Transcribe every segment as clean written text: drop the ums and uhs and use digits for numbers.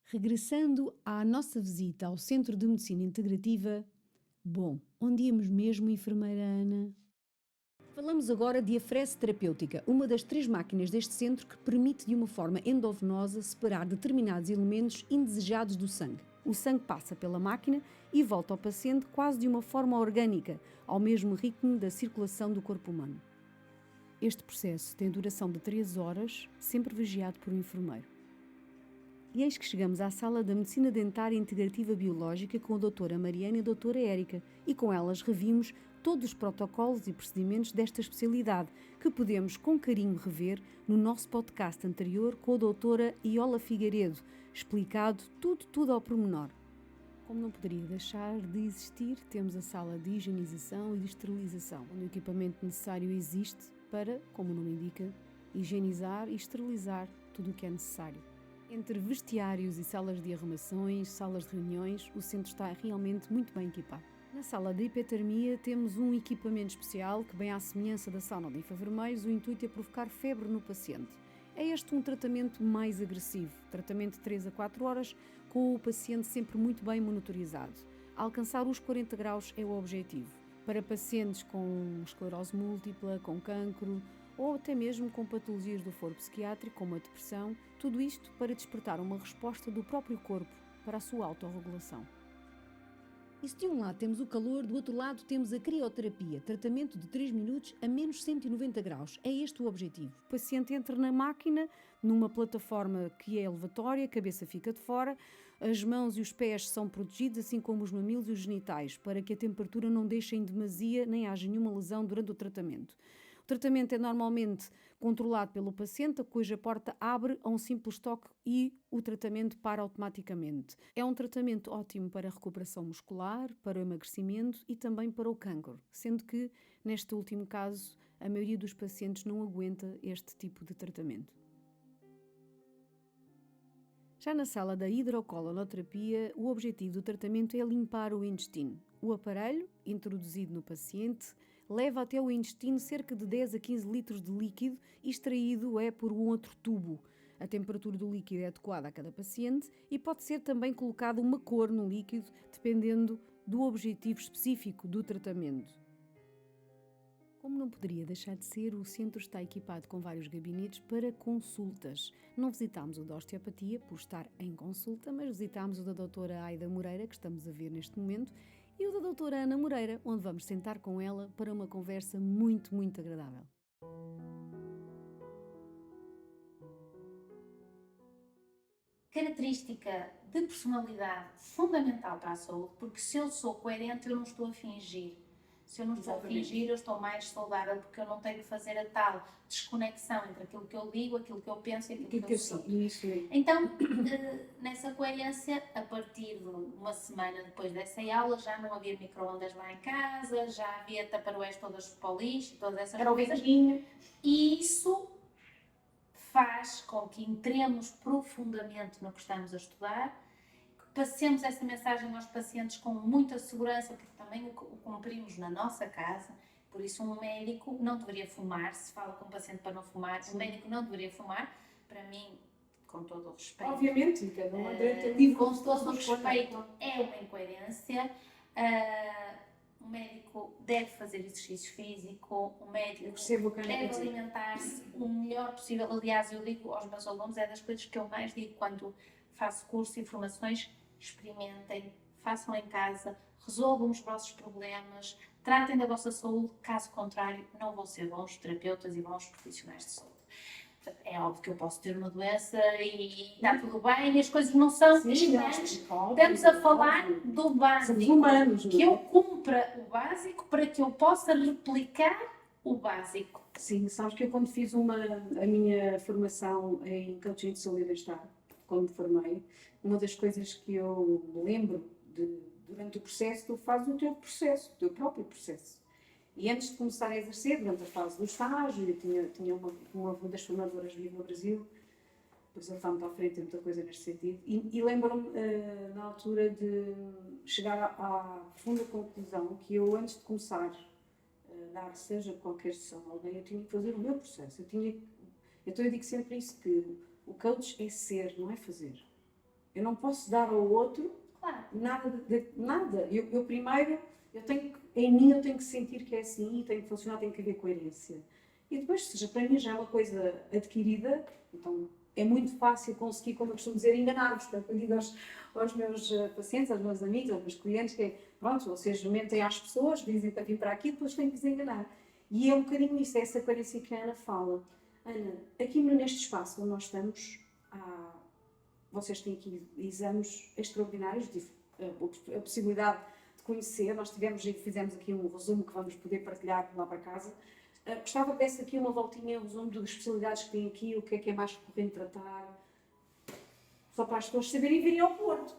Regressando à nossa visita ao Centro de Medicina Integrativa, onde íamos mesmo, enfermeira Ana? Falamos agora de afrese terapêutica, uma das 3 máquinas deste centro que permite de uma forma endovenosa separar determinados elementos indesejados do sangue. O sangue passa pela máquina e volta ao paciente quase de uma forma orgânica, ao mesmo ritmo da circulação do corpo humano. Este processo tem duração de 3 horas, sempre vigiado por um enfermeiro. E eis que chegamos à sala da Medicina Dentária Integrativa Biológica com a doutora Mariana e a doutora Érica, e com elas revimos todos os protocolos e procedimentos desta especialidade, que podemos com carinho rever no nosso podcast anterior com a doutora Iola Figueiredo, explicado tudo ao pormenor. Como não poderia deixar de existir, temos a sala de higienização e de esterilização, onde o equipamento necessário existe para, como o nome indica, higienizar e esterilizar tudo o que é necessário. Entre vestiários e salas de arrumações, salas de reuniões, o centro está realmente muito bem equipado. Na sala de hipotermia temos um equipamento especial que, bem à semelhança da sauna de infravermelhos, o intuito é provocar febre no paciente. É este um tratamento mais agressivo, tratamento de 3 a 4 horas, com o paciente sempre muito bem monitorizado. Alcançar os 40 graus é o objetivo. Para pacientes com esclerose múltipla, com cancro, ou até mesmo com patologias do foro psiquiátrico, como a depressão, tudo isto para despertar uma resposta do próprio corpo para a sua autorregulação. E se de um lado temos o calor, do outro lado temos a crioterapia, tratamento de 3 minutos a menos 190 graus. É este o objetivo. O paciente entra na máquina, numa plataforma que é elevatória, a cabeça fica de fora, as mãos e os pés são protegidos, assim como os mamilos e os genitais, para que a temperatura não deixe em demasia nem haja nenhuma lesão durante o tratamento. O tratamento é normalmente controlado pelo paciente, cuja porta abre a um simples toque e o tratamento para automaticamente. É um tratamento ótimo para a recuperação muscular, para o emagrecimento e também para o cancro, sendo que, neste último caso, a maioria dos pacientes não aguenta este tipo de tratamento. Já na sala da hidrocolonoterapia, o objetivo do tratamento é limpar o intestino. O aparelho, introduzido no paciente, leva até o intestino cerca de 10 a 15 litros de líquido e extraído é por um outro tubo. A temperatura do líquido é adequada a cada paciente e pode ser também colocada uma cor no líquido, dependendo do objetivo específico do tratamento. Como não poderia deixar de ser, o centro está equipado com vários gabinetes para consultas. Não visitámos o da osteopatia por estar em consulta, mas visitámos o da doutora Aida Moreira, que estamos a ver neste momento, e o da doutora Ana Moreira, onde vamos sentar com ela para uma conversa muito agradável. Característica de personalidade fundamental para a saúde, porque se eu sou coerente, eu não estou a fingir. Se eu não estou a fingir, eu estou mais saudável, porque eu não tenho que fazer a tal desconexão entre aquilo que eu digo, aquilo que eu penso e aquilo que eu sinto. Então, nessa coerência, a partir de uma semana depois dessa aula, já não havia micro-ondas lá em casa, já havia taparoés todas para o lixo, todas essas coisas. E isso faz com que entremos profundamente no que estamos a estudar, que passemos essa mensagem aos pacientes com muita segurança, porque também o cumprimos na nossa casa. Por isso, um médico não deveria fumar. Se fala com o paciente para não fumar, um médico não deveria fumar. Para mim, com todo o respeito, obviamente, cada um é livre, com todo o respeito, é uma incoerência. O médico deve fazer exercício físico, o médico deve alimentar-se o melhor possível. Aliás, eu digo aos meus alunos, é das coisas que eu mais digo quando faço curso e formações: experimentem, façam em casa, resolvam os vossos problemas, tratem da vossa saúde, caso contrário, não vão ser bons terapeutas e bons profissionais de saúde. É óbvio que eu posso ter uma doença e está tudo bem, e as coisas não são gigantes. Estamos a falar do básico. Que eu cumpra o básico para que eu possa replicar o básico. Sim, sabes que eu quando fiz a minha formação em coaching de saúde e bem-estar, quando me formei, uma das coisas que eu me lembro durante o processo, tu fazes o teu processo, o teu próprio processo. E antes de começar a exercer, durante a fase do estágio, eu tinha uma das formadoras vive no Brasil, depois ele está muito à frente, tem muita coisa neste sentido, e lembro-me na altura de chegar à profunda conclusão que eu, antes de começar a dar, seja qualquer sessão a alguém, eu tinha que fazer o meu processo. Então eu digo sempre isso, que o coach é ser, não é fazer. Eu não posso dar ao outro Claro. nada. Nada. Eu primeiro, em mim eu tenho que sentir que é assim e tem que funcionar, tem que haver coerência. E depois, seja, para mim já é uma coisa adquirida, então é muito fácil conseguir, como eu costumo dizer, enganar-vos. Portanto, eu digo aos meus pacientes, aos meus amigos, aos meus clientes, que é, pronto, vocês mentem às pessoas, dizem para vir para aqui, depois têm que os enganar. E é um bocadinho isso, é essa coerência que a Ana fala. Ana, aqui neste espaço onde nós estamos, vocês têm aqui exames extraordinários, a possibilidade de conhecer, nós tivemos e fizemos aqui um resumo que vamos poder partilhar lá para casa. Gostava que desse aqui uma voltinha, um resumo das especialidades que tem aqui, o que é mais recorrente tratar, só para as pessoas saberem e virem ao Porto.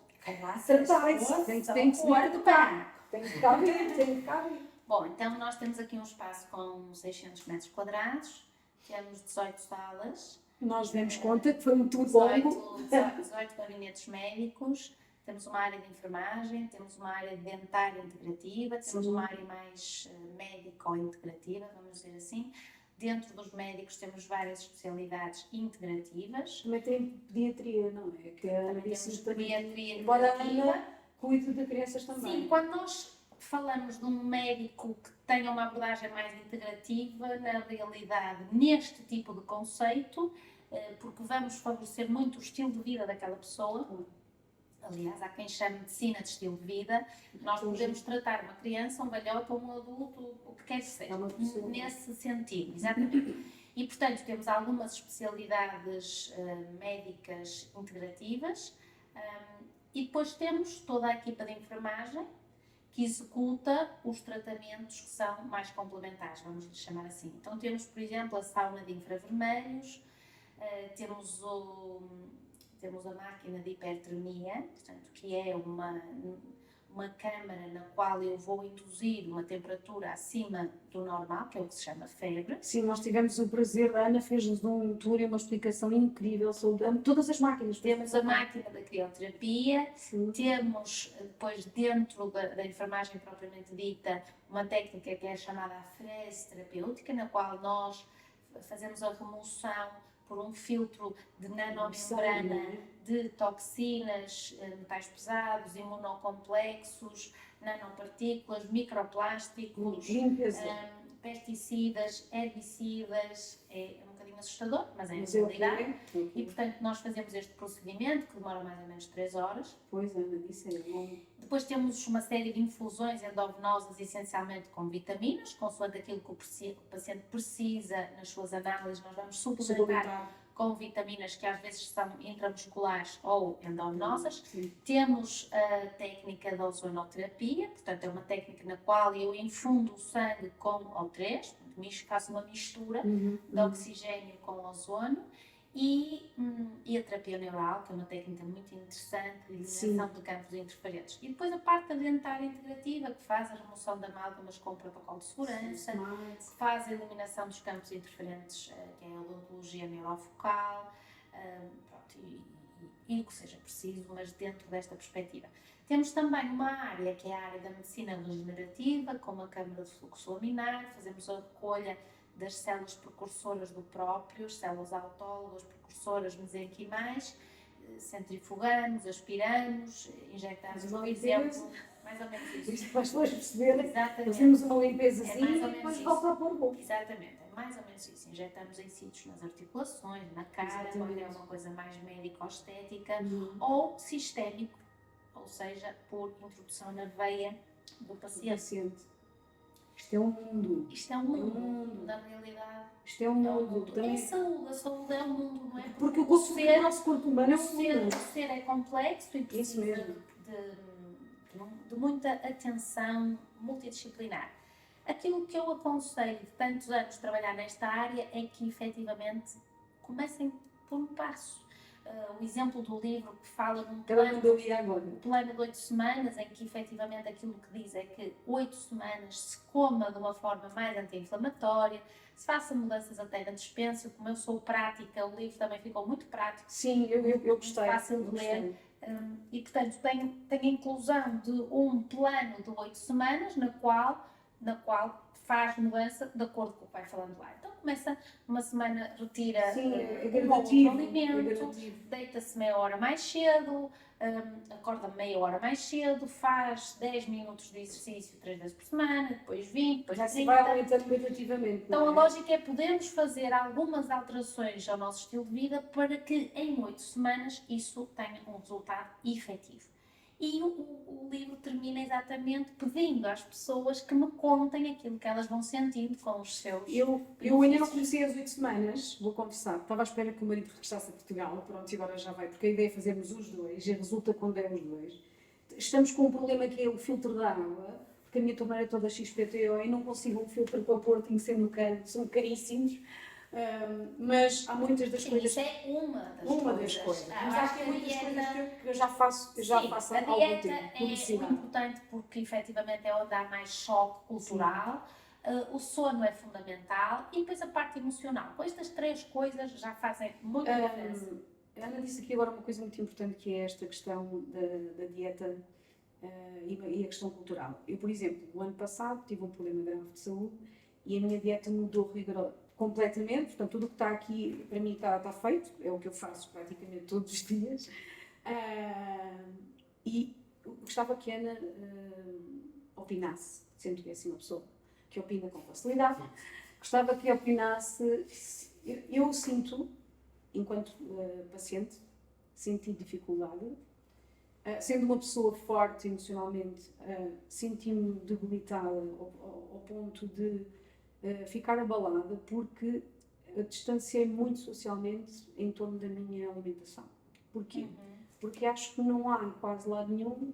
Tratar-se, tem que se tratar. Tem que caber. Bom, então nós temos aqui um espaço com 600 metros quadrados, temos 18 salas. Nós demos conta que foi muito longo. 18 gabinetes médicos, temos uma área de enfermagem, temos uma área de dentária integrativa, temos uma área mais médico-integrativa, vamos dizer assim. Dentro dos médicos temos várias especialidades integrativas. Também tem pediatria, não é? Que a Ana disse pediatria embora integrativa. a Ana cuide de crianças também. Sim, quando nós falamos de um médico que tenha uma abordagem mais integrativa, na realidade, neste tipo de conceito, porque vamos favorecer muito o estilo de vida daquela pessoa. Aliás, há quem chame medicina de estilo de vida. Nós podemos tratar uma criança, um velhote ou um adulto, o que quer que seja, nesse sentido, exatamente. E, portanto, temos algumas especialidades médicas integrativas e depois temos toda a equipa de enfermagem que executa os tratamentos que são mais complementares, vamos lhe chamar assim. Então temos, por exemplo, a sauna de infravermelhos, temos a máquina de hipertermia, portanto, que é uma câmara na qual eu vou induzir uma temperatura acima do normal, que é o que se chama febre. Sim, nós tivemos o prazer, a Ana fez-nos um tour e uma explicação incrível sobre todas as máquinas. Temos a máquina da crioterapia, Sim. Temos depois dentro da enfermagem propriamente dita uma técnica que é chamada afrese terapêutica, na qual nós fazemos a remoção por um filtro de nanomembrana de toxinas, metais pesados, imunocomplexos, nanopartículas, microplásticos, pesticidas, herbicidas. É um bocadinho assustador, mas é a realidade. E, portanto, nós fazemos este procedimento, que demora mais ou menos 3 horas. Pois, Ana, disse é bom. Depois temos uma série de infusões endovenosas, essencialmente com vitaminas, consoante aquilo que o paciente precisa nas suas análises. Nós vamos suplementar com vitaminas que às vezes são intramusculares ou endovenosas. Temos a técnica da ozonoterapia, portanto é uma técnica na qual eu infundo o sangue com O3, faço uma mistura de oxigênio com ozono. E a terapia neural, que é uma técnica muito interessante de eliminação de campos interferentes. E depois a parte da dentária integrativa, que faz a remoção de amálgamas com protocolo de segurança, que faz a eliminação dos campos interferentes, que é a odontologia neurofocal, e o que seja preciso, mas dentro desta perspectiva. Temos também uma área, que é a área da medicina regenerativa, com uma câmara de fluxo laminar, fazemos a recolha das células precursoras do próprio, as células autólogas, precursoras mesenquimais, centrifugamos, aspiramos, injetamos, por exemplo, mais ou menos isso. Isto para as pessoas perceberem, exatamente. Fazemos uma limpeza assim e depois volta ao corpo. Exatamente, é mais ou menos isso. Injetamos em sítios nas articulações, na cara, quando é uma coisa mais médico-estética, ou sistémico, ou seja, por introdução na veia do paciente. Isto é um mundo. Isto é um mundo, na realidade. Isto é um mundo. Também a saúde é um mundo, não é? Porque o nosso corpo humano é um mundo. O ser é complexo e precisa de muita atenção multidisciplinar. Aquilo que eu aconselho de tantos anos de trabalhar nesta área é que, efetivamente, comecem por um passo. O exemplo do livro que fala de um plano de 8 semanas, em que efetivamente aquilo que diz é que 8 semanas se coma de uma forma mais anti-inflamatória, se faça mudanças até na despensa. Como eu sou prática, o livro também ficou muito prático. Sim, eu gostei. Fácil de ler. E portanto tem a inclusão de um plano de 8 semanas na qual faz mudança de acordo com o que vai falando lá. Então começa uma semana, retira Sim, é um gradativo, outro é alimento, gradativo. deita-se meia hora mais cedo, acorda meia hora mais cedo, faz 10 minutos de exercício 3 vezes por semana, depois 20, depois Já se 30. vai aumentando gradativamente, Então não a é? lógica é podermos fazer algumas alterações ao nosso estilo de vida para que em 8 semanas isso tenha um resultado efetivo. E o livro termina exatamente pedindo às pessoas que me contem aquilo que elas vão sentindo com os seus Eu ainda não benefícios. comecei as 8 semanas, vou confessar. Estava à espera que o marido regressasse a Portugal, pronto, e agora já vai, porque a ideia é fazermos os dois, e resulta quando é os dois. Estamos com um problema que é o filtro da água, porque a minha torneira é toda XPTO e não consigo um filtro para pôr, tenho que ser no canto, são caríssimos. Mas há muitas das Sim, coisas. isso é Uma das coisas. Mas Eu há acho aqui que a muitas coisas dieta... que eu já faço, Sim, faço a há algum dieta tempo, por é necessidade. importante porque efetivamente é onde há mais choque cultural, o sono é fundamental e depois a parte emocional. Com estas 3 coisas já fazem muita diferença. A Ana disse aqui agora uma coisa muito importante que é esta questão da dieta e a questão cultural. Eu, por exemplo, no ano passado tive um problema grave de saúde e a minha dieta mudou completamente, portanto tudo o que está aqui para mim está feito, é o que eu faço praticamente todos os dias. E gostava que a Ana opinasse, sendo que é assim uma pessoa que opina com facilidade, gostava que opinasse. Eu sinto, enquanto paciente, senti dificuldade. Sendo uma pessoa forte emocionalmente, senti-me debilitada ao ponto de ficar abalada porque distanciei muito socialmente em torno da minha alimentação. Porquê? Porque acho que não há em quase lado nenhum,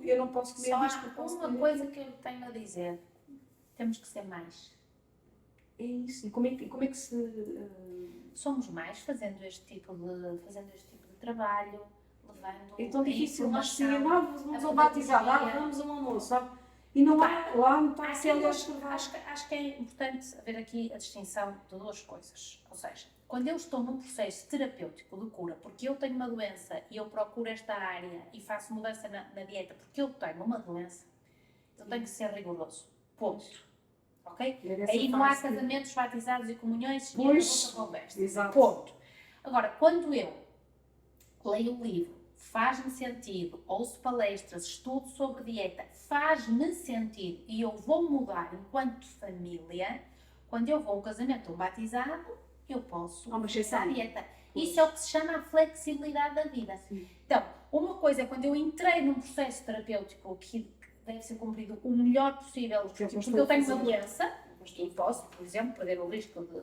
eu não posso comer Só isto, há não posso uma comer coisa aquilo. que eu tenho a dizer: temos que ser mais. É isso. E como é que se... Somos mais fazendo este tipo de trabalho, levando É tão a difícil nós informação, sairmos, vamos a ao batizado, pedagogia. vamos ao almoço, sabe? E não há, lá não está a ser Acho que é importante haver aqui a distinção de 2 coisas. Ou seja, quando eu estou num processo terapêutico de cura, porque eu tenho uma doença e eu procuro esta área e faço mudança na dieta porque eu tenho uma doença, eu tenho que ser rigoroso. Ponto. Ok? Aí não há casamentos, batizados e comunhões e outra conversa. Exato. Ponto. Agora, quando eu leio o livro, faz-me sentido, ouço palestras, estudo sobre dieta, faz-me sentido e eu vou mudar enquanto família, quando eu vou a um casamento ou um batizado, eu posso mudar a dieta. Isso é o que se chama a flexibilidade da vida. Sim. Então, uma coisa é quando eu entrei num processo terapêutico que deve ser cumprido o melhor possível, porque eu tenho uma doença e posso, por exemplo, correr o risco de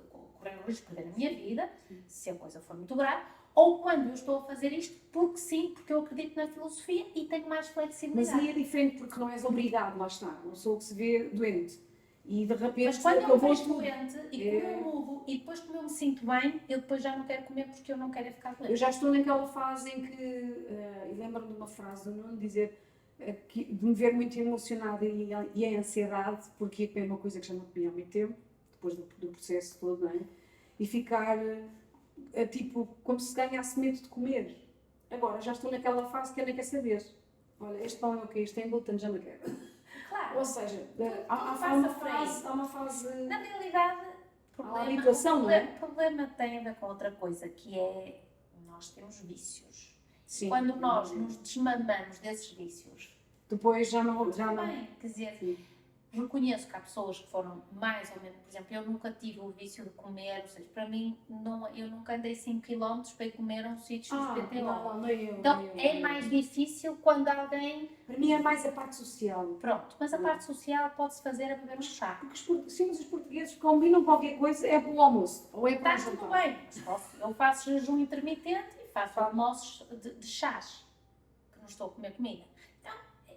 perder a minha vida, se a coisa for muito grave, ou quando eu estou a fazer isto porque sim, porque eu acredito na filosofia e tenho mais flexibilidade. Mas aí é diferente porque não és obrigado, lá está, não sou que se vê doente. E de repente, mas quando eu me vejo doente e como eu mudo e depois como eu me sinto bem, eu depois já não quero comer porque eu não quero ficar doente. Eu já estou naquela fase em que, e lembro-me de uma frase do Nuno dizer de me ver muito emocionada e a ansiedade, porque é uma coisa que já não comia há muito tempo, depois do processo todo, não é? E ficar tipo, como se ganhasse medo de comer. Agora, já estou naquela fase que eu nem quero saber. Olha, este pão é o quê? Isto tem glúten, já não quero. Claro. Ou seja, há uma fase... Na realidade, o problema tem a ver com outra coisa, que é nós temos vícios. Sim. Quando nós nos desmamamos desses vícios, depois já não... Bem, quer dizer, sim. Reconheço que há pessoas que foram mais ou menos, por exemplo, eu nunca tive o vício de comer, ou seja, para mim, eu nunca andei 5 km para ir comer a um sítio XPTO. Então, é mais difícil quando alguém... Para mim é mais a parte social. Pronto, mas a parte social pode-se fazer a beber um chá. Porque sim, os portugueses combinam qualquer coisa, é para o almoço, ou é para o jantar. jantar. Está tudo bem, eu faço jejum intermitente e faço almoços de chás, que não estou a comer comida.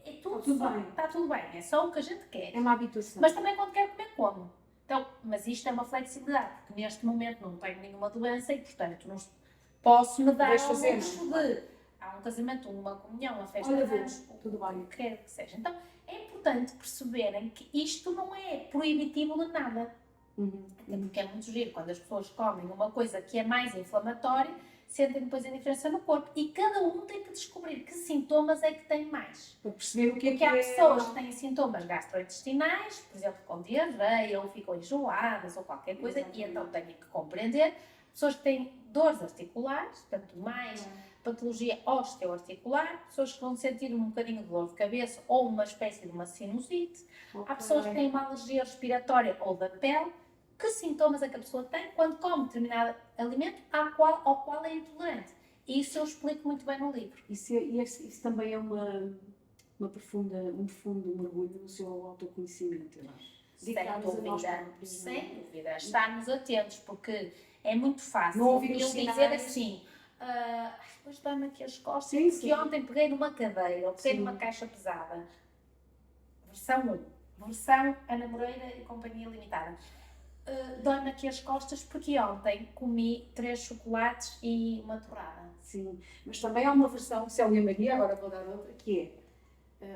Está tudo bem, é só o que a gente quer. É uma habituação. Mas também quando quer comer, como. Então, mas isto é uma flexibilidade, porque neste momento não tenho nenhuma doença e, portanto, não posso me dar ao luxo de... Há um casamento, uma comunhão, uma festa de anos, tudo bem. O que quer que seja. Então, é importante perceberem que isto não é proibitivo de nada. Até porque é muito giro, quando as pessoas comem uma coisa que é mais inflamatória, sentem depois a diferença no corpo. E cada um tem que descobrir que sintomas é que tem mais. Para perceber o que é Porque que há é. pessoas que têm sintomas gastrointestinais, por exemplo, com diarreia, ou ficam enjoadas, ou qualquer coisa, e então têm que compreender. Pessoas que têm dores articulares, portanto, mais patologia osteoarticular, pessoas que vão sentir um bocadinho de dor de cabeça ou uma espécie de uma sinusite. Há pessoas que têm uma alergia respiratória ou da pele. Que sintomas é que a pessoa tem quando come determinado alimento ao qual é intolerante? Isso eu explico muito bem no livro. Isso também é um profundo mergulho no seu autoconhecimento, eu acho. Sem dúvida. Estarmos atentos, porque é muito fácil não ouvir eu dizer assim, depois dá-me aqui as costas, porque ontem peguei numa cadeira, ou peguei numa caixa pesada. Versão 1. Versão Ana Moreira e Companhia Limitada. Dói-me aqui as costas porque ontem comi 3 chocolates e uma torrada. Sim, mas também há uma versão, Célia Maria, agora vou dar outra, que é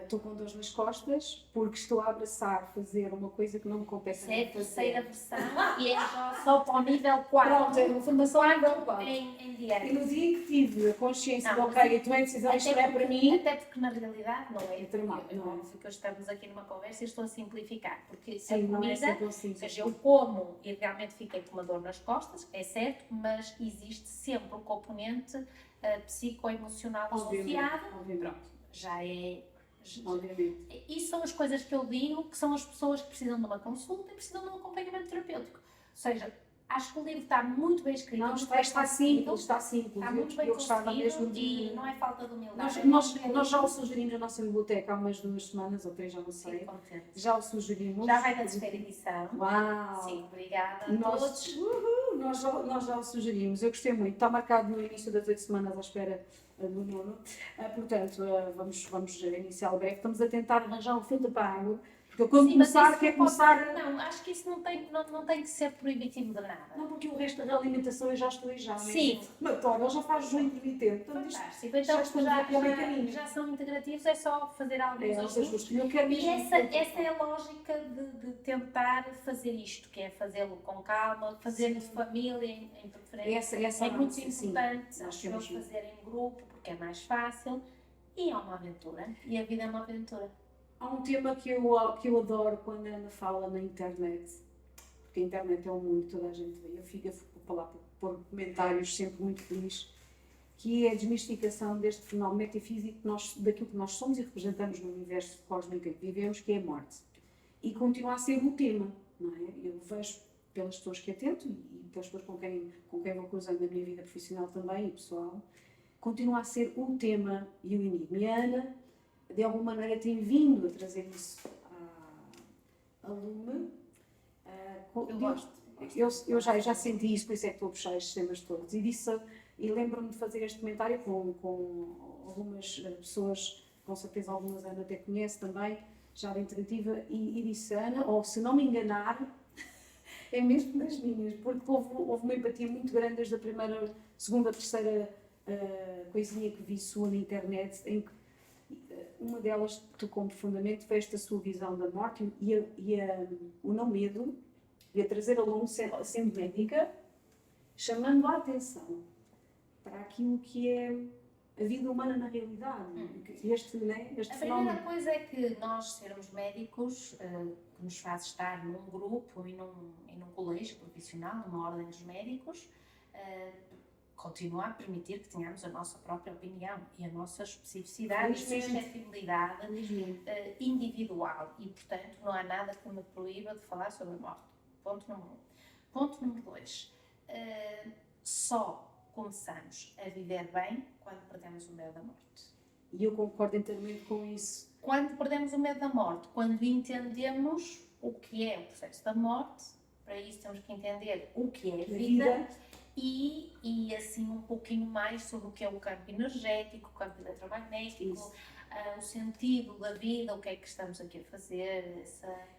estou com dores nas costas porque estou a abraçar, fazer uma coisa que não me compete fazer. É a terceira versão e é só para o nível 4. Pronto, é uma formação nível 4. Em direto. E no dia que tive a consciência de, ok, a tua decisão isto é para mim... Até porque na realidade não é. Não é. Porque estamos aqui numa conversa e estou a simplificar. Porque sim, a comida, ou seja, eu como e realmente fiquei com uma dor nas costas, é certo, mas existe sempre o componente psicoemocional associado. Pronto, já é... Obviamente. Isso são as coisas que eu digo, que são as pessoas que precisam de uma consulta e precisam de um acompanhamento terapêutico. Ou seja, acho que o livro está muito bem escrito. Não, está simples. Está muito bem conseguido e não é falta de humildade. Nós já o sugerimos na nossa biblioteca há umas 2 semanas ou 3, já não sei. Sim, já o sugerimos. Já vai na terceira edição. Uau! Sim, obrigada a todos. Nós já o sugerimos. Eu gostei muito. Está marcado no início das 8 semanas à espera do nono. Portanto, vamos iniciar o breve. Estamos a tentar arranjar um filtro para a água. Porque quando começar, quer começar... Não, acho que isso não tem que ser proibitivo de nada. Não, porque o resto da realimentação eu já estou aí já. Sim. Mas ele já faz jejum intermitente. Fantástico. Então, já são integrativos, é só fazer alguns ajustes. E essa é a lógica de tentar fazer isto, que é fazê-lo com calma, fazer de família, em preferência. Essa é muito importante, acho eu, fazer em grupo, porque é mais fácil. E é uma aventura. E a vida é uma aventura. Há um tema que eu adoro quando a Ana fala na internet, porque a internet é um mundo, toda a gente vê, eu fico por comentários sempre muito feliz, que é a desmistificação deste fenómeno metafísico daquilo que nós somos e representamos no universo cósmico em que vivemos, que é a morte. E continua a ser o tema, não é? Eu vejo pelas pessoas que atento e pelas pessoas com quem vou cruzando na minha vida profissional também e pessoal, continua a ser o tema e o enigma. E a Ana, de alguma maneira, tem vindo a trazer isso a lume. Eu gosto. Eu já senti isso, por isso é que estou a puxar estes temas todos. E lembro-me de fazer este comentário com algumas pessoas, com certeza algumas a Ana até conhece também, já da interativa, e disse, Ana, ou se não me enganar, é mesmo das minhas, porque houve uma empatia muito grande desde a primeira, segunda, terceira coisinha que vi sua na internet, em que uma delas tocou-me profundamente, foi esta sua visão da morte e o não medo, e a trazer aluno sendo médica, chamando a atenção para aquilo que é a vida humana na realidade. Este a fenómeno. Primeira coisa é que nós, sermos médicos, que nos faz estar num grupo e num colégio profissional, numa ordem dos médicos, continua a permitir que tenhamos a nossa própria opinião e a nossa especificidade e suscetibilidade individual. E, portanto, não há nada que me proíba de falar sobre a morte. Ponto número 1. Ponto número 2. Só começamos a viver bem quando perdemos o medo da morte. E eu concordo inteiramente com isso. Quando perdemos o medo da morte, quando entendemos o que é o processo da morte, para isso temos que entender o que é a vida. E assim um pouquinho mais sobre o que é o campo energético, o campo eletromagnético, o sentido da vida, o que é que estamos aqui a fazer.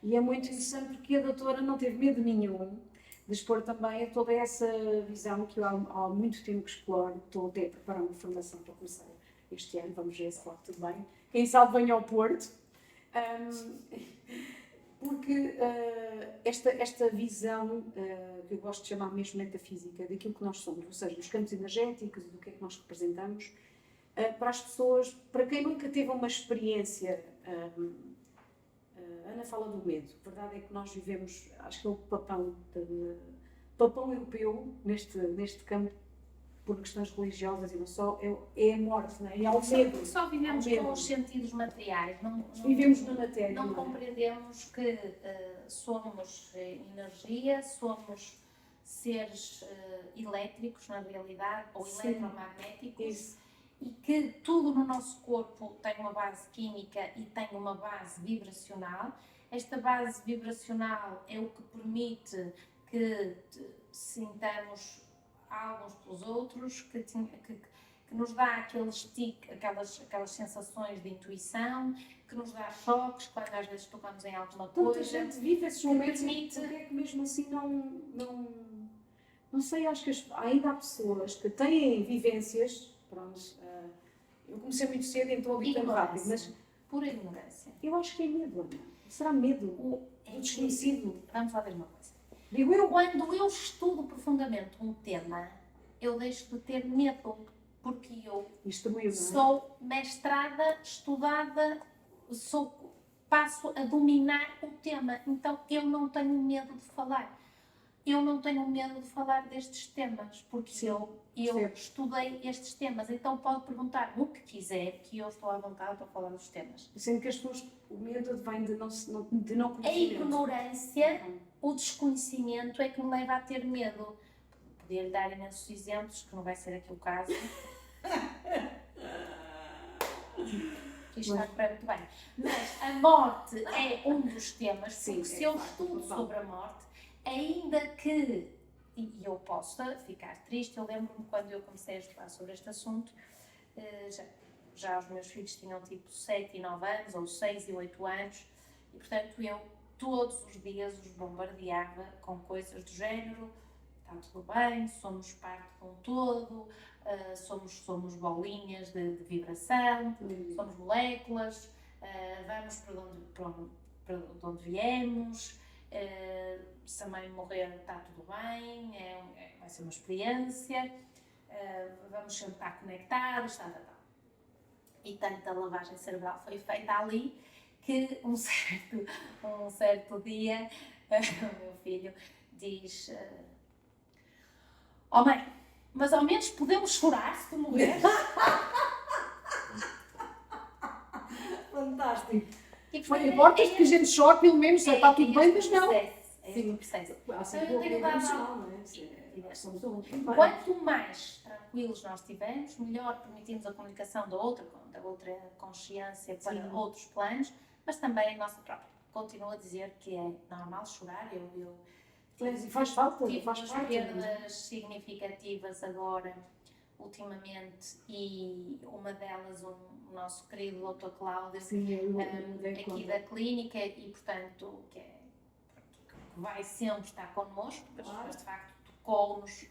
E é muito interessante porque a doutora não teve medo nenhum de expor também toda essa visão que eu há muito tempo que exploro. Estou até a preparar uma formação para começar este ano, vamos ver se corre tudo bem. Quem sabe venha ao Porto. Porque esta visão, que eu gosto de chamar mesmo metafísica, daquilo que nós somos, ou seja, dos campos energéticos e do que é que nós representamos, para as pessoas, para quem nunca teve uma experiência, Ana fala do medo. A verdade é que nós vivemos, acho que é o papão europeu neste campo, por questões religiosas e não só, é a morte, não é? É o medo. Só vivemos com os sentidos materiais, Vivemos na matéria. não compreendemos que somos energia, somos seres elétricos na realidade, ou Sim. eletromagnéticos, Isso. e que tudo no nosso corpo tem uma base química e tem uma base vibracional. Esta base vibracional é o que permite que sintamos alguns pelos outros, que nos dá aquelas sensações de intuição, que nos dá choques quando às vezes tocamos em alguma coisa. Tanta gente vive esses momentos, permite... porque é que mesmo assim não sei, acho que ainda há pessoas que têm vivências, pronto, eu comecei muito cedo, então habituei-me rápido, mas pura ignorância. eu acho que é medo, Ana. Será medo do desconhecido? Vamos lá ver uma coisa. Digo eu. Quando eu estudo profundamente um tema, eu deixo de ter medo, porque eu sou mestrada, estudada, passo a dominar o tema, então eu não tenho medo de falar. Eu não tenho medo de falar destes temas, porque Sim, eu estudei estes temas, então pode perguntar o que quiser, que eu estou à vontade para falar dos temas. Sendo que as pessoas, o medo vem de não conhecer. A ignorância, o desconhecimento é que me leva a ter medo. Podia-lhe dar imensos exemplos, que não vai ser aqui o caso. Que isto está a correr muito bem. Mas a morte é um dos temas, porque se eu estudo sobre a morte, ainda que, e eu possa ficar triste, eu lembro-me quando eu comecei a estudar sobre este assunto, já os meus filhos tinham tipo 7 e 9 anos, ou 6 e 8 anos, e portanto eu todos os dias os bombardeava com coisas do género: está tudo bem, somos parte de um todo, somos bolinhas de vibração, somos moléculas, vamos para onde viemos, se a mãe morrer está tudo bem, vai ser uma experiência, vamos sempre estar conectados, tal. E tanta lavagem cerebral foi feita ali que um certo dia o meu filho diz: oh mãe, mas ao menos podemos chorar se tu morreres? Fantástico. E, Não importa que a gente chore, pelo menos está tudo bem, mas não. Sim, processo. Eu tenho dado. Quanto mais tranquilos nós estivermos, melhor permitimos a comunicação da outra consciência para outros planos, mas também a nossa própria. Continuo a dizer que é normal chorar. Faz falta, tive faz umas parte. perdas significativas agora, ultimamente, e uma delas, o nosso querido Dr. Cláudio, aqui da clínica, e portanto, que vai sempre estar connosco, mas de facto tocou-nos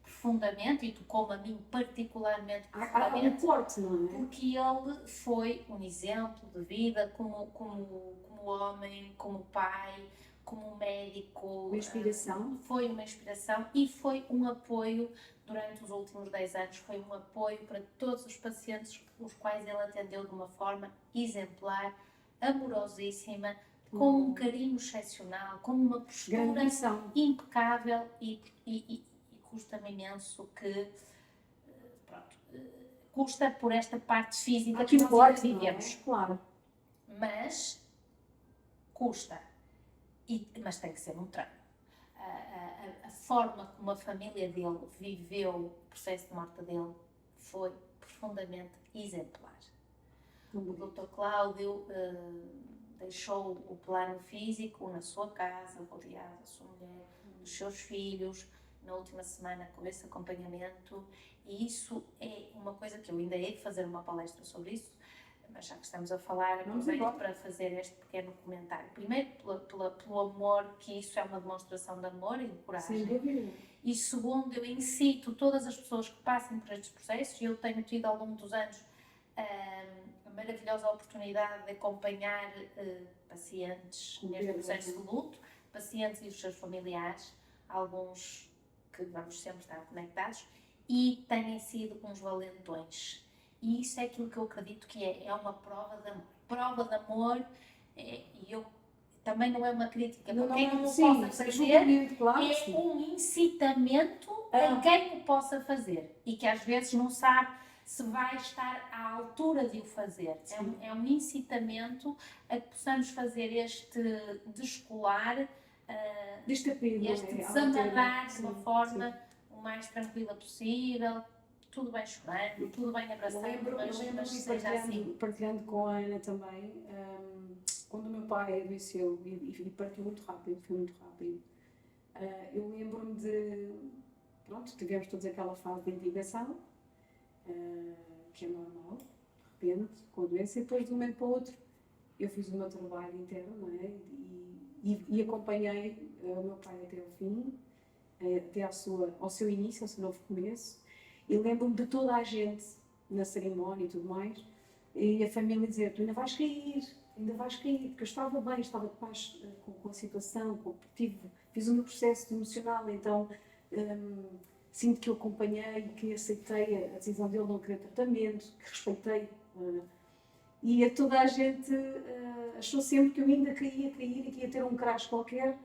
profundamente, e tocou-me a mim particularmente profundamente, Forte, não é? porque ele foi um exemplo de vida como homem, como pai, como médico. Uma inspiração. Foi uma inspiração e foi um apoio durante os últimos 10 anos, foi um apoio para todos os pacientes os quais ele atendeu de uma forma exemplar, amorosíssima, com um carinho excepcional, com uma postura impecável, e custa-me imenso que, custa por esta parte física que nós vivemos. Claro. Mas custa, mas tem que ser um treino. A forma como a família dele viveu o processo de morte dele foi profundamente exemplar. O Dr. Cláudio deixou o plano físico na sua casa, rodeado da sua mulher, dos seus filhos, na última semana com esse acompanhamento, e isso é uma coisa que eu ainda hei de fazer uma palestra sobre isso, mas já que estamos a falar, aproveito para fazer este pequeno comentário. Primeiro, pelo amor, que isso é uma demonstração de amor e de coragem. E segundo, eu incito todas as pessoas que passem por estes processos, e eu tenho tido ao longo dos anos a maravilhosa oportunidade de acompanhar pacientes neste processo de luto, pacientes e os seus familiares, alguns que vamos sempre estar conectados, e têm sido uns valentões. E isso é aquilo que eu acredito que é uma prova de amor. Prova de amor, e eu também não é uma crítica para quem não o possa fazer, claro, é um incitamento a quem o possa fazer e que às vezes não sabe se vai estar à altura de o fazer. É um incitamento a que possamos fazer este descolar, este apego, este desamarrar de uma forma o mais tranquila possível, tudo bem chorando, tudo bem abraçando, mas seja assim. Partilhando com a Ana também, quando o meu pai adoeceu e partiu muito rápido, foi muito rápido, eu lembro-me pronto, tivemos todos aquela fase de integração, que é normal, de repente, com a doença, e depois de um momento para o outro, eu fiz o meu trabalho interno, não é? E acompanhei o meu pai até ao fim, até ao seu início, ao seu novo começo, e lembro-me de toda a gente na cerimónia e tudo mais, e a família dizer, tu ainda vais cair, porque eu estava bem, estava de paz com a situação, fiz o meu processo emocional, então sinto que eu acompanhei, que aceitei a decisão dele não querer tratamento, que respeitei. E toda a gente achou sempre que eu ainda queria cair e que ia ter um crash qualquer,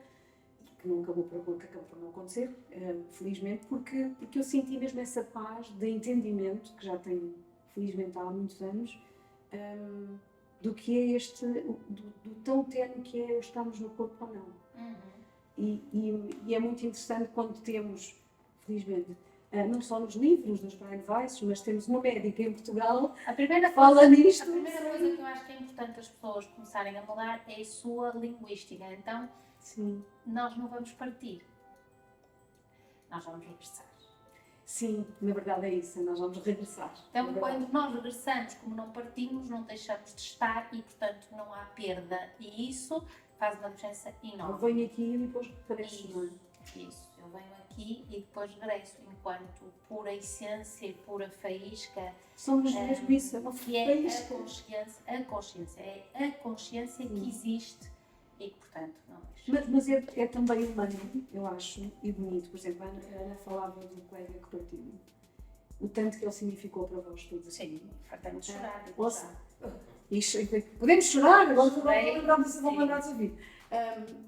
que acabou por não acontecer, felizmente, porque eu senti mesmo essa paz de entendimento, que já tenho, felizmente, há muitos anos, do que é do tão terno que é estarmos no corpo ou não. E é muito interessante quando temos, felizmente, não só nos livros dos Brian Weiss, mas temos uma médica em Portugal que fala nisto. A primeira coisa que eu acho que é importante as pessoas começarem a mudar é a sua linguística. Então, sim, nós não vamos partir, nós vamos regressar. Sim, na verdade é isso, nós vamos regressar. Então, quando nós regressamos, como não partimos, não deixamos de estar e, portanto, não há perda. E isso faz uma diferença enorme. Eu venho aqui e depois regresso, não é? Isso, eu venho aqui e depois regresso, enquanto pura essência e pura faísca. Somos mesmo isso, é uma faísca. A consciência que existe e que, portanto, não deixa. Mas é também humano, eu acho, e bonito. Por exemplo, a Ana falava do colega que partiu. O tanto que ele significou para vós todos. Sim, fartamos de chorar. Podemos chorar, agora vão lembrar de ouvir.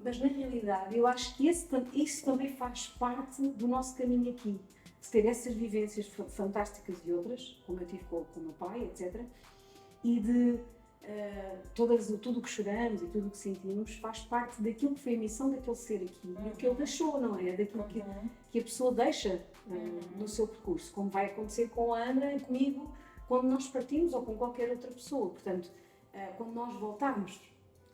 Mas na realidade, eu acho que isso também faz parte do nosso caminho aqui. De ter essas vivências fantásticas e outras, como eu tive com o meu pai, etc. E de tudo o que choramos e tudo o que sentimos faz parte daquilo que foi a missão daquele ser aqui e o que ele deixou, não é? Daquilo que a pessoa deixa no seu percurso, como vai acontecer com a Ana e comigo quando nós partimos ou com qualquer outra pessoa. Portanto, quando nós voltarmos,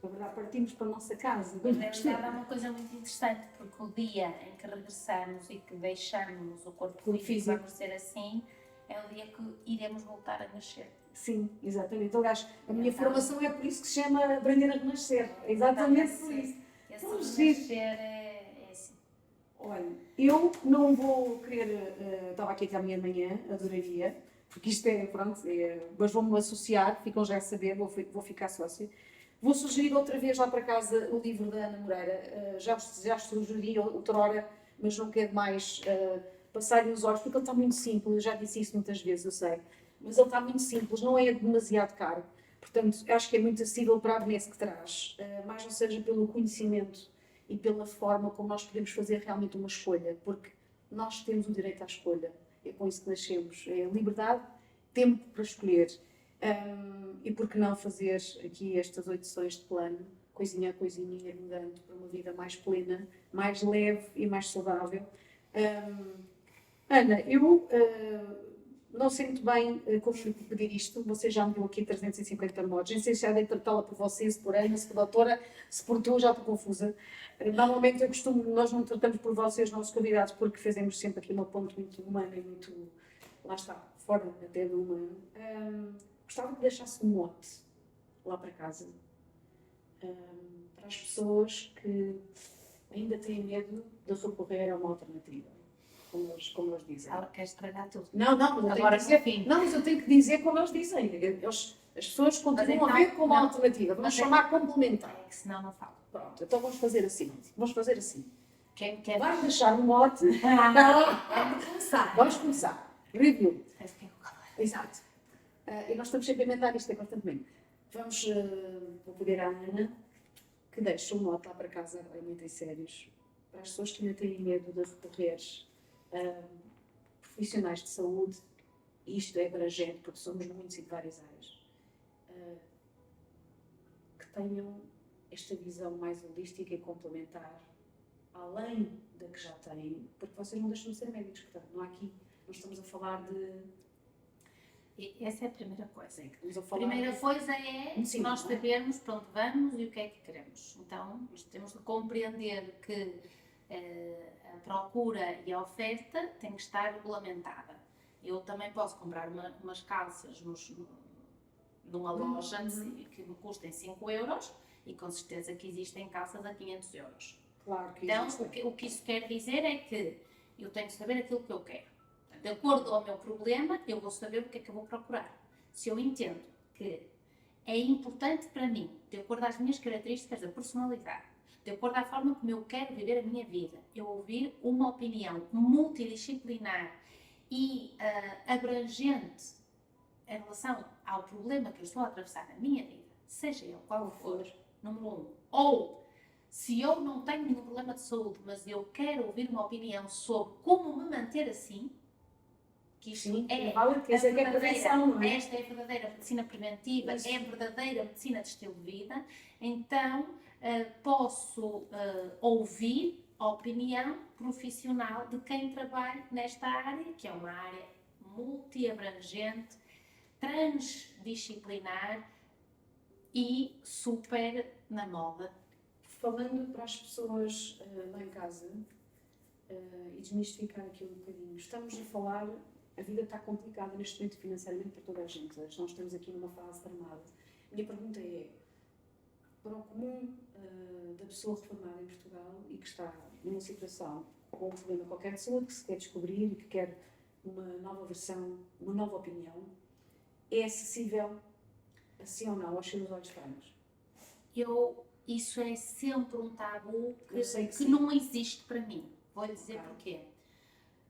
na verdade, partimos para a nossa casa. Mas na verdade é uma coisa muito interessante, porque o dia em que regressamos e que deixamos o corpo físico, vamos ser assim, é o dia que iremos voltar a nascer. Sim, exatamente. Aliás, a minha formação é por isso que se chama Aprender a Renascer. É exatamente por isso. Esse renascer é assim. Olha, eu não vou querer... estava aqui até amanhã de manhã, adoraria, porque isto pronto, mas vou-me associar, ficam já a saber, vou ficar sócia. Vou sugerir outra vez lá para casa o livro da Ana Moreira. Já sugeri outra hora, mas não quero mais passar-lhe os olhos, porque ele está muito simples, eu já disse isso muitas vezes, eu sei. Mas ele está muito simples, não é demasiado caro. Portanto, acho que é muito acessível para a benesse que traz. Mais não seja pelo conhecimento e pela forma como nós podemos fazer realmente uma escolha, porque nós temos o direito à escolha. É com isso que nascemos. É liberdade, tempo para escolher. E por que não fazer aqui estas 8 sessões de plano, coisinha a coisinha, ir mudando para uma vida mais plena, mais leve e mais saudável. Ana, eu não sei muito bem como pedir isto, você já me deu aqui 350 modos, nem sei se já dei tratá-la por você, se por Ana, se por doutora, se por tu, já estou confusa. Normalmente nós não tratamos por vocês, nossos convidados, porque fazemos sempre aqui uma ponte muito humana e muito, lá está, fora até do humano. Gostava que deixasse um mote lá para casa, para as pessoas que ainda têm medo de recorrer a uma alternativa. como eles dizem. Ela quer estragar tudo. Não, mas eu tenho Agora, que dizer, no fim. não, mas eu tenho que dizer como eles dizem. As pessoas continuam então, a ver como não. alternativa. Vamos Mas é- chamar complementar. É que senão não falo. Pronto, então vamos fazer assim. Vamos fazer assim. Quem quer... Vai deixar um mote. Vamos começar. Vamos começar. Review. Parece que é o calor. Exato. E nós estamos sempre a emendar isto constantemente. Vou pedir à Ana que deixe um mote lá para casa, agora muito em sérios, para as pessoas que ainda têm medo de recorrer a profissionais de saúde, e isto é abrangente porque somos muitos e de várias áreas, que tenham esta visão mais holística e complementar, além da que já têm, porque vocês não deixam de ser médicos, portanto, não há aqui, não estamos a falar de... E essa é a primeira coisa. Sim, estamos a A falar primeira coisa é Sim, nós não é? sabermos para onde vamos e o que é que queremos. Então, nós temos de compreender que a procura e a oferta têm que estar regulamentada. Eu também posso comprar umas calças numa loja que me custem 5 euros e com certeza que existem calças a 500 euros. Claro que Então, existe. o que isso quer dizer é que eu tenho que saber aquilo que eu quero. De acordo ao meu problema, eu vou saber o que é que eu vou procurar. Se eu entendo que é importante para mim, de acordo às minhas características da personalidade, de acordo à forma como eu quero viver a minha vida, eu ouvir uma opinião multidisciplinar e abrangente em relação ao problema que eu estou a atravessar na minha vida, seja ele qual for, número 1, ou se eu não tenho nenhum problema de saúde, mas eu quero ouvir uma opinião sobre como me manter assim, que isto Sim, é vale, quer dizer que é prevenção, não é? esta é a verdadeira medicina preventiva, Isso. é a verdadeira medicina de estilo de vida, então posso ouvir a opinião profissional de quem trabalha nesta área, que é uma área multi-abrangente, transdisciplinar e super na moda. Falando para as pessoas lá em casa e desmistificar aqui um bocadinho, estamos a falar, a vida está complicada neste momento financeiramente para toda a gente, nós estamos aqui numa fase tramada. Minha pergunta é, para o comum da pessoa reformada em Portugal e que está numa situação com um problema qualquer de saúde, que se quer descobrir e que quer uma nova versão, uma nova opinião, é acessível, assim ou não, aos seus olhos francos? Isso é sempre um tabu Eu sei que que sim. não existe para mim. Vou-lhe dizer Ok. porquê.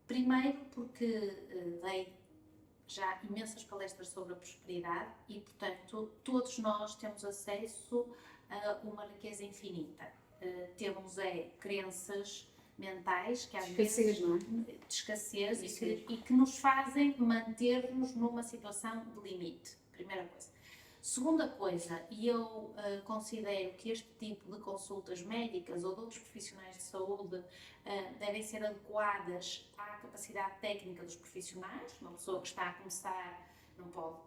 Primeiro porque dei já imensas palestras sobre a prosperidade e, portanto, todos nós temos acesso a uma riqueza infinita. Temos crenças mentais que às Escassez, vezes não é? de escassez Isso e que nos fazem manter-nos numa situação de limite. Primeira coisa. Segunda coisa, e eu considero que este tipo de consultas médicas ou de outros profissionais de saúde devem ser adequadas à capacidade técnica dos profissionais. Uma pessoa que está a começar não pode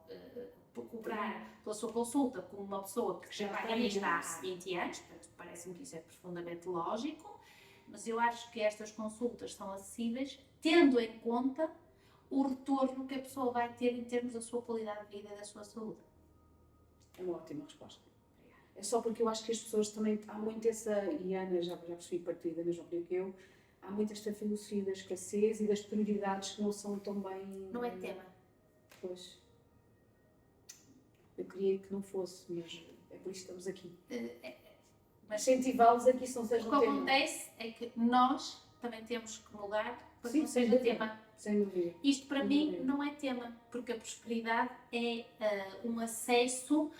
cobrar pela sua consulta como uma pessoa que já vai nisto há 20 anos, portanto parece-me que isso é profundamente lógico, mas eu acho que estas consultas são acessíveis tendo em conta o retorno que a pessoa vai ter em termos da sua qualidade de vida e da sua saúde. É uma ótima resposta. É só porque eu acho que as pessoas também, há muito essa, e a Ana já percebi partir da mesma opinião que eu, há muito esta filosofia da escassez e das prioridades que não são tão bem... Não é tema. Pois. Eu queria que não fosse, mas é por isso que estamos aqui. Mas Incentivá-los a que isso não o seja que um tema. acontece é que nós também temos que mudar para que Sim, não sem seja dúvida. tema. Sem dúvida. Isto para Sem mim dúvida. não é tema, porque a prosperidade é um acesso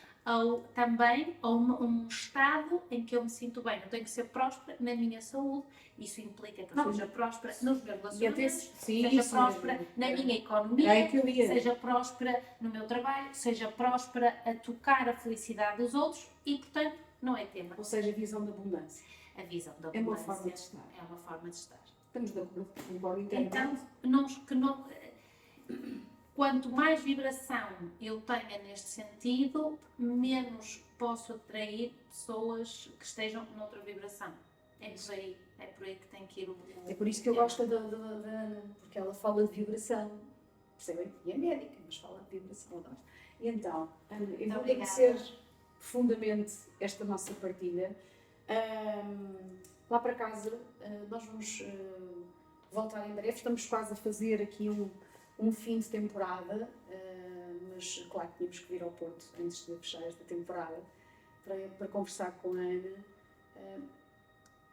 também a um estado em que eu me sinto bem. Eu tenho que ser próspera na minha saúde. Isso implica que eu Não. seja próspera nos meus relacionamentos, E até sim, seja isso próspera mesmo. na minha É economia, que eu ia. seja próspera no meu trabalho, seja próspera a tocar a felicidade dos outros e, portanto, não é tema. Ou seja, a visão da abundância. A visão da É uma abundância forma de estar. é uma forma de estar. Estamos de acordo, concordo inteiramente. Então, quanto mais vibração eu tenha neste sentido, menos posso atrair pessoas que estejam noutra vibração. É por aí que tem que ir o É por isso que eu tema. gosto da Ana, porque ela fala de vibração, percebem? E é médica, mas fala de vibração. Adoro. E então, Ana, eu vou obrigada. agradecer profundamente esta nossa partilha. Lá para casa, nós vamos voltar em breve. Estamos quase a fazer aqui um fim de temporada, mas claro que tínhamos que vir ao Porto antes de fechar esta temporada para conversar com a Ana.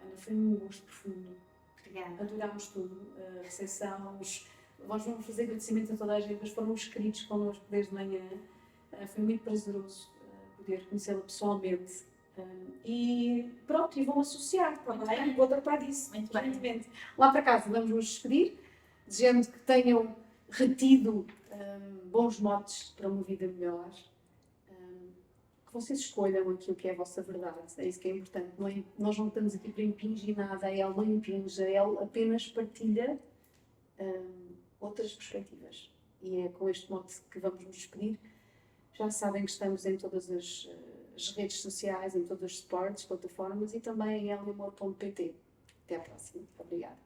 Ana, foi um gosto profundo. Obrigada. Adorámos tudo, a recepção, nós vamos fazer agradecimento a toda a gente, mas foram inscritos connosco desde manhã. Foi muito prazeroso poder conhecê-la pessoalmente. E pronto, e vão associar, está bem? Vou tratar disso. Muito bem. Urgentemente. Lá para casa, vamos nos despedir, desejando que tenham retido bons motes para uma vida melhor. Que vocês escolham aquilo que é a vossa verdade, é isso que é importante. Nós não estamos aqui para impingir nada, a ele não impinge, a ele apenas partilha outras perspectivas. E é com este mote que vamos nos despedir. Já sabem que estamos em todas as redes sociais, em todas as suportes, plataformas e também em eliamor.pt. Até à próxima. Obrigada.